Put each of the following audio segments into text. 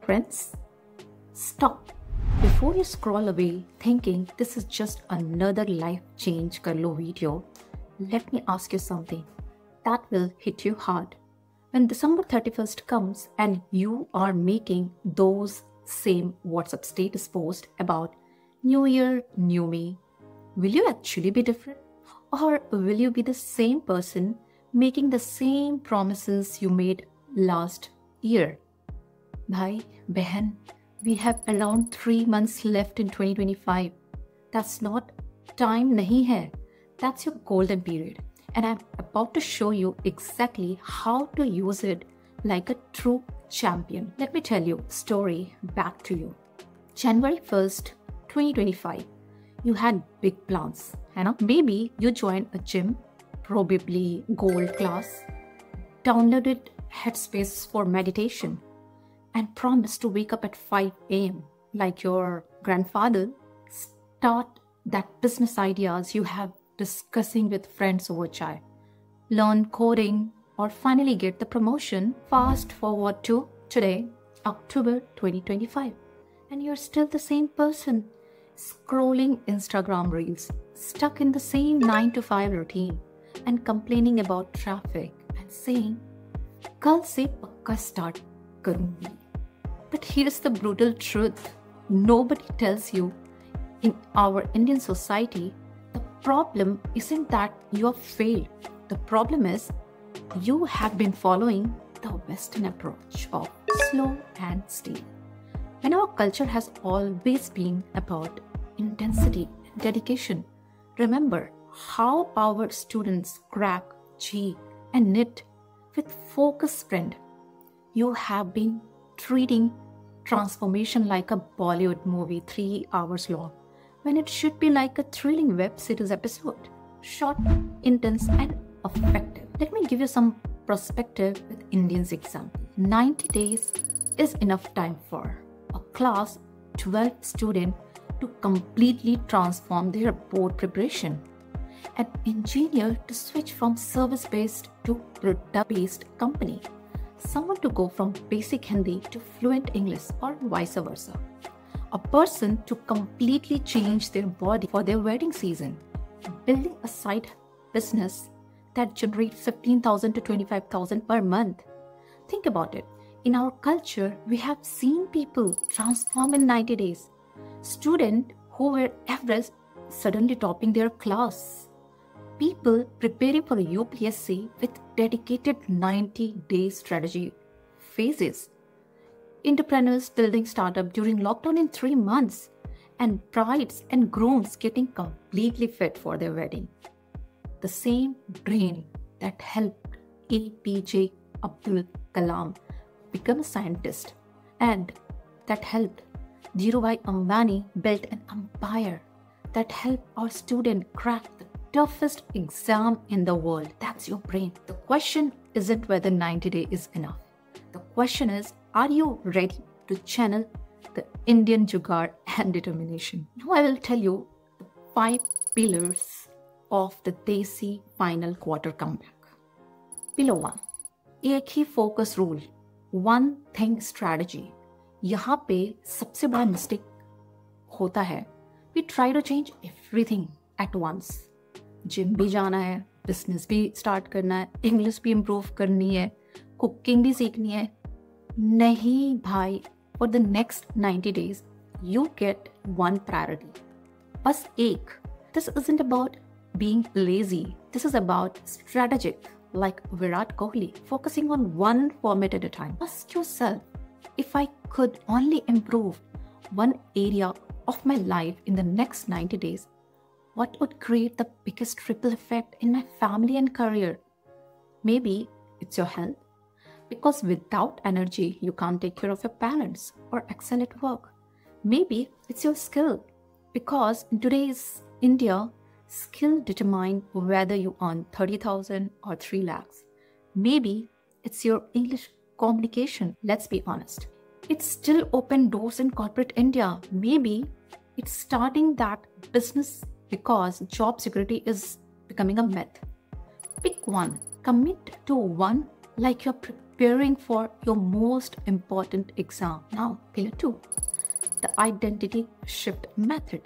Friends, stop before you scroll away thinking this is just another life change Karlo video. Let me ask you something that will hit you hard. When December 31st comes and you are making those same WhatsApp status posts about New Year, New Me, will you actually be different? Or will you be the same person making the same promises you made last year? Bhai, Behan, we have around 3 months left in 2025. That's not time nahi hai. That's your golden period. And I'm about to show you exactly how to use it like a true champion. Let me tell you a story back to you. January 1st, 2025. You had big plans. Maybe you joined a gym, probably gold class, downloaded Headspace for meditation, and promised to wake up at 5 a.m. like your grandfather. Start that business ideas you have discussing with friends over chai. Learn coding or finally get the promotion. Fast forward to today, October 2025. And you're still the same person, scrolling Instagram reels, stuck in the same 9 to 5 routine and complaining about traffic and saying, "Kal se pakka start karungi." But here's the brutal truth. Nobody tells you in our Indian society, the problem isn't that you have failed. The problem is you have been following the Western approach of slow and steady. When our culture has always been about intensity and dedication, remember how our students crack, G, and knit with focus sprint. You have been treating transformation like a Bollywood movie 3 hours long, when it should be like a thrilling web series episode, short, intense, and effective. Let me give you some perspective with Indians example. 90 days is enough time for a class 12 student to completely transform their board preparation, an engineer to switch from service-based to product-based company, someone to go from basic Hindi to fluent English or vice versa, a person to completely change their body for their wedding season, building a side business that generates 15,000 to 25,000 per month. Think about it. In our culture, we have seen people transform in 90 days. Students who were average suddenly topping their class. People preparing for UPSC with dedicated 90-day strategy phases. Entrepreneurs building startup during lockdown in 3 months. And brides and grooms getting completely fit for their wedding. The same brain that helped APJ Abdul Kalam become a scientist and that helped Dhirubhai Ambani build an empire, that helped our student crack the toughest exam in the world. That's your brain. The question isn't whether 90 days is enough. The question is, are you ready to channel the Indian jugaad and determination? Now I will tell you the 5 pillars of the Desi final quarter comeback. Pillar 1. एक ही focus rule, one thing strategy. यहाँ पे सबसे बड़ा mistake होता है, we try to change everything at once. Gym भी जाना है, बिजनेस भी स्टार्ट करना है, इंग्लिश भी इम्प्रूव करनी है, कुकिंग भी सीखनी है. नहीं भाई, for the next 90 days, you get one priority. बस एक. This isn't about being lazy. This is about strategic, like Virat Kohli, focusing on one format at a time. Ask yourself, if I could only improve one area of my life in the next 90 days, what would create the biggest ripple effect in my family and career? Maybe it's your health, because without energy, you can't take care of your parents or excel at work. Maybe it's your skill, because in today's India, skill determine whether you earn 30,000 or 3 lakhs. Maybe it's your English communication. Let's be honest. It's still open doors in corporate India. Maybe it's starting that business because job security is becoming a myth. Pick one. Commit to one like you're preparing for your most important exam. Now, pillar 2, the identity shift method.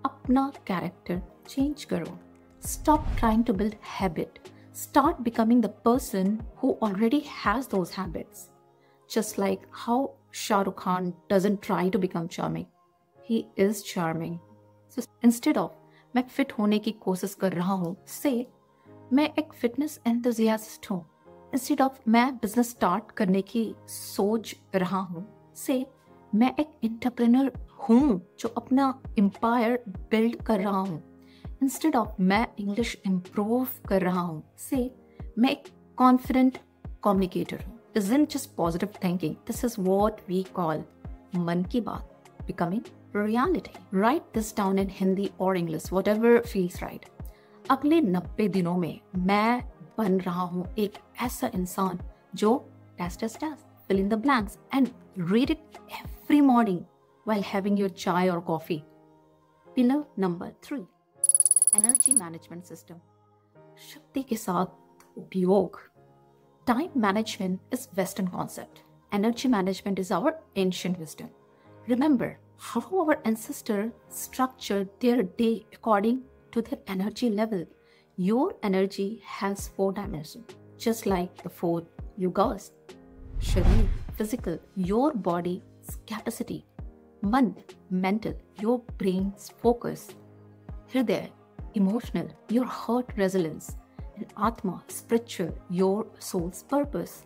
अपना character change करो. Stop trying to build habit. Start becoming the person who already has those habits. Just like how Shah Rukh Khan doesn't try to become charming. He is charming. So instead of मैं fit होने की कोशिश कर रहा हूँ, say मैं एक fitness enthusiast हूँ. Instead of मैं business start करने की सोच रहा हूँ, say मैं एक entrepreneur हूँ जो अपना empire build कर रहा हूँ. Instead of मैं English improve कर रहा हूँ, say मैं एक confident communicator हूँ. Isn't just positive thinking. This is what we call मन की बात becoming reality. Write this down in Hindi or English, whatever feels right. अगले 90 दिनों में मैं बन रहा हूँ एक ऐसा इंसान जो fill in the blanks and read it every morning while having your chai or coffee. Pillar number 3, energy management system. शक्ति के साथ उपयोग. Time management is Western concept. Energy management is our ancient wisdom. Remember how our ancestors structured their day according to their energy level. Your energy has 4 dimensions, just like the 4 yugas. Sharir, physical, your body's capacity. Man, mental, your brain's focus. Hriday, emotional, your heart resilience. And Atma, spiritual, your soul's purpose.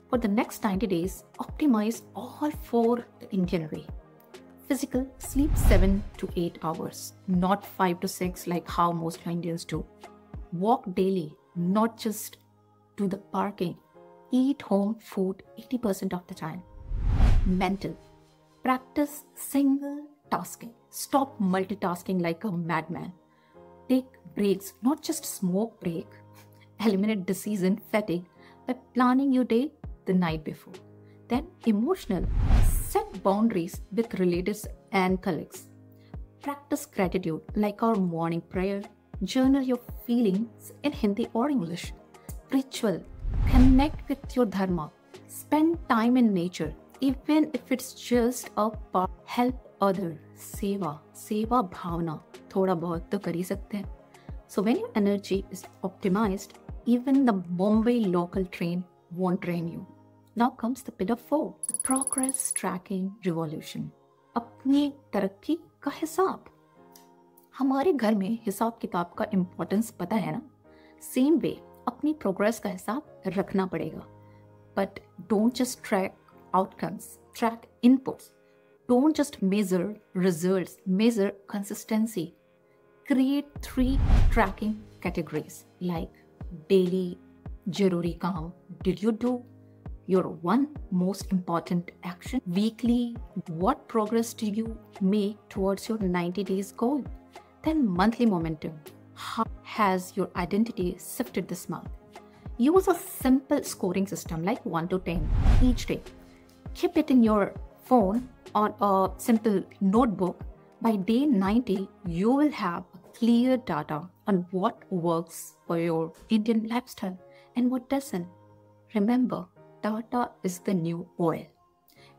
For the next 90 days, optimize all 4 the Indian way. Physical, sleep 7 to 8 hours, not 5 to 6 like how most Indians do. Walk daily, not just do the parking. Eat home food 80% of the time. Mental, practice single tasking. Stop multitasking like a madman. Take breaks, not just smoke break. Eliminate disease and fatigue by planning your day the night before. Then emotional, set boundaries with relatives and colleagues. Practice gratitude like our morning prayer. Journal your feelings in Hindi or English. Spiritual, connect with your dharma. Spend time in nature, even if it's just a part. Help others. Seva bhavana. थोड़ा बहुत तो कर ही सकते हैं. So when your energy is optimized, even the Bombay local train won't drain you. Now comes the pillar 4, the progress tracking revolution. अपनी तरक्की का हिसाब. हमारे घर में हिसाब किताब का इम्पोर्टेंस पता है ना? Same way, अपनी प्रोग्रेस का हिसाब रखना पड़ेगा. But don't just track outcomes, track inputs. Don't just measure results, measure consistency. Create 3 tracking categories like daily, jaruri kaam. Did you do your one most important action? Weekly, what progress do you make towards your 90 days goal? Then monthly momentum. How has your identity shifted this month? Use a simple scoring system like 1 to 10 each day. Keep it in your phone on a simple notebook. By day 90, you will have clear data on what works for your Indian lifestyle and what doesn't. Remember, data is the new oil,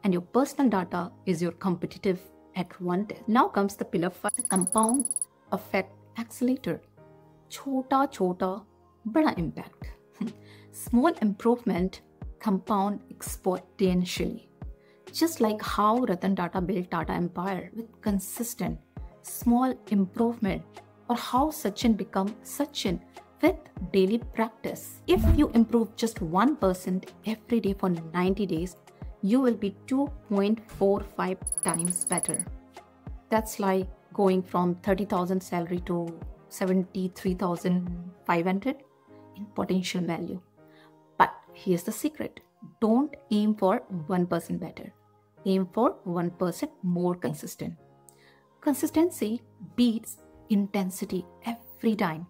and your personal data is your competitive advantage. Now comes the pillar 5, the compound effect accelerator. Chota chota, bada impact. Small improvement compound exponentially. Just like how Ratan Tata built Tata Empire with consistent small improvement, or how Sachin become Sachin with daily practice. If you improve just 1% every day for 90 days, you will be 2.45 times better. That's like going from 30,000 salary to 73,500 in potential value. But here's the secret. Don't aim for 1% better. Aim for 1% more consistent. Consistency beats intensity every time.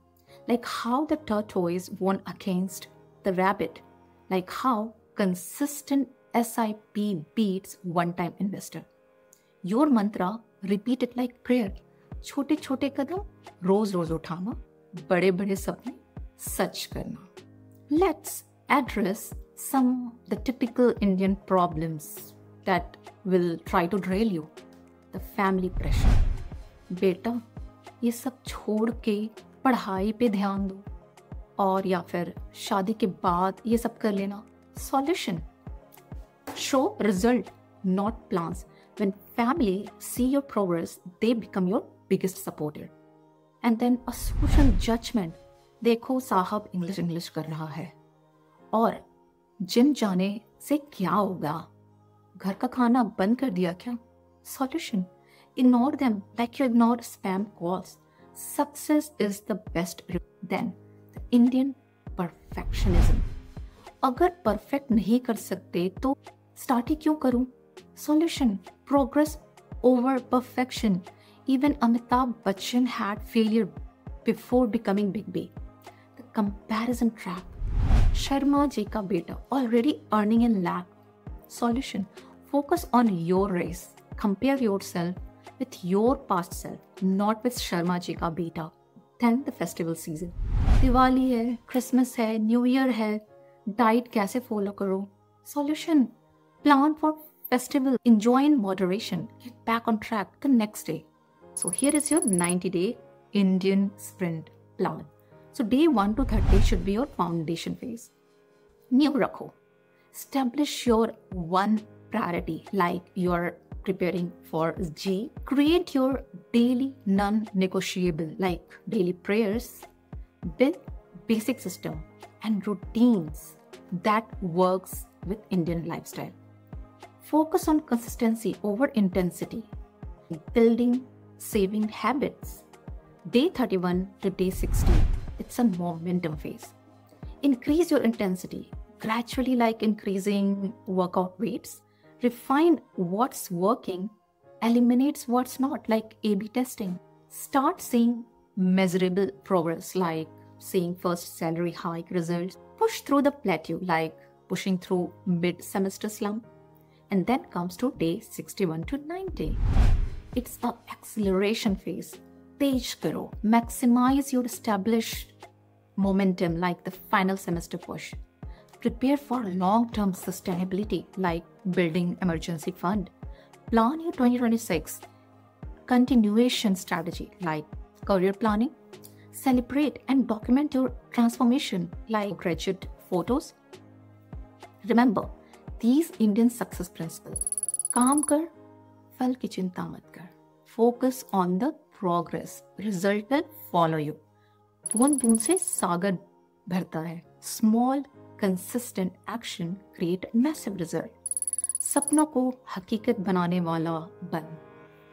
Like how the tortoise won against the rabbit. Like how consistent SIP beats one-time investor. Your mantra, repeat it like prayer. छोटे छोटे कदम रोज रोज उठाना, बड़े बड़े सपने सच करना. Let's address The typical Indian problems that will try to derail you. The family pressure. बेटा ये सब छोड़ के पढ़ाई पे ध्यान दो, और या फिर शादी के बाद ये सब कर लेना. Solution. Show result, not plans. When family see your progress, they become your biggest supporter. And then a social judgment. देखो साहब इंग्लिश कर रहा है, और जिम जाने से क्या होगा, घर का खाना बंद कर दिया क्या? Solution. Ignore them like you ignore spam calls. Success is the best. Then the Indian perfectionism. अगर परफेक्ट नहीं कर सकते तो स्टार्ट ही क्यों करूं? Solution. Progress over perfection. Even Amitabh Bachchan had failure before becoming Big B. The comparison trap. Sharma ji ka beta already earning in lakh. Solution. Focus on your race. Compare yourself with your past self, not with Sharma ji ka beta. Then the festival season. Diwali है, Christmas है, new year है, diet कैसे follow करो? Solution. Plan for festival. Enjoy in moderation. Get back on track the next day. So here is your 90-day Indian sprint plan. So day 1 to 30 should be your foundation phase. New rakho. Establish your one priority, like you're preparing for G. Create your daily non-negotiable, like daily prayers. Build basic system and routines that works with Indian lifestyle. Focus on consistency over intensity. Building saving habits. Day 31 to day 60, it's a momentum phase. Increase your intensity, gradually, like increasing workout weights. Refine what's working, eliminates what's not, like A/B testing. Start seeing measurable progress, like seeing first salary hike results. Push through the plateau, like pushing through mid-semester slump. And then comes to day 61 to 90. It's an acceleration phase. Tej karo. Maximize your established momentum, like the final semester push. Prepare for long-term sustainability, like building emergency fund. Plan your 2026 continuation strategy, like career planning. Celebrate and document your transformation, like graduate photos. Remember these Indian success principles. काम कर, फल की चिंता मत कर. Focus on the progress. Result will follow you. बूंद बूंद से सागर भरता है. Small, consistent action create massive result. सपनों को हकीकत बनाने वाला बन.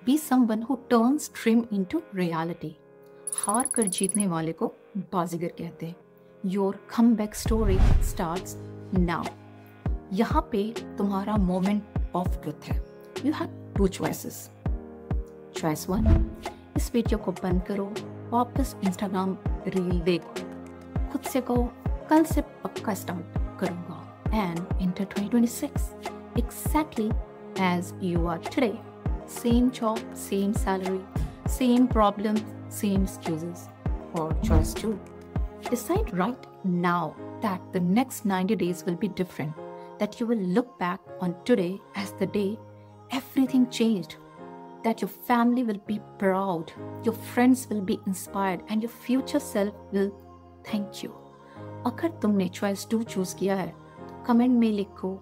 Be someone who turns dream into reality. हार कर जीतने वाले को बाजीगर कहते हैं. Your comeback story starts now. यहाँ पे तुम्हारा moment of truth है. You have 2 choices. Choice 1. इस वीडियो को बंद करो, वापस इंस्टाग्राम रील देखो, खुद से कहो कल से पक्का स्टार्ट करूँगा, and enter 2026 exactly as you are today. Same job, same salary, same problem, same excuses. Or choice 2. Decide right now that the next 90 days will be different, that you will look back on today as the day everything changed, that your family will be proud, your friends will be inspired, and your future self will thank you. अगर तुमने choice 2 choose किया है, comment में लिखो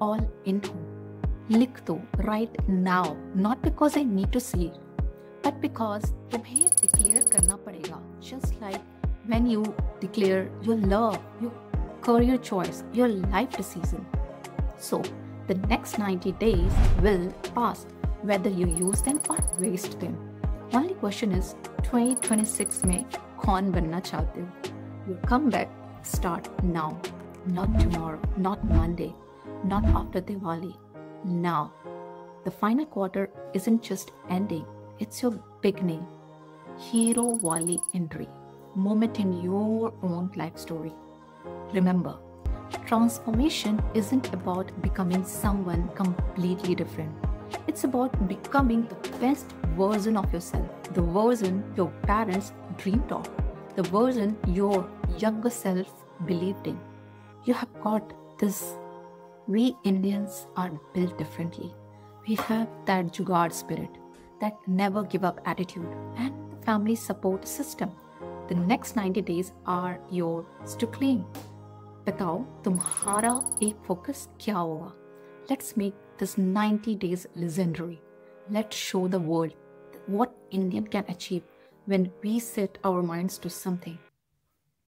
all in हूँ. लिख दो right now, not because I need to see it, but because तुम्हें declare करना पड़ेगा. Just like when you declare your love, your career choice, your life decision. So the next 90 days will pass whether you use them or waste them. Only question is 2026 में कौन बनना चाहते हो? Your comeback start now, not tomorrow, not Monday, not after Diwali. Now, the final quarter isn't just ending; it's your beginning. Hero Wali entry, moment in your own life story. Remember, transformation isn't about becoming someone completely different. It's about becoming the best version of yourself, the version your parents dreamed of, the version your younger self believed in. You have got This we Indians are built differently. We have that jugaad spirit, that never give up attitude, and the family support system. The next 90 days are yours to claim. बताओ तुम्हारा एक focus क्या होगा? Let's make this 90 days legendary. Let's show the world what Indian can achieve when we set our minds to something.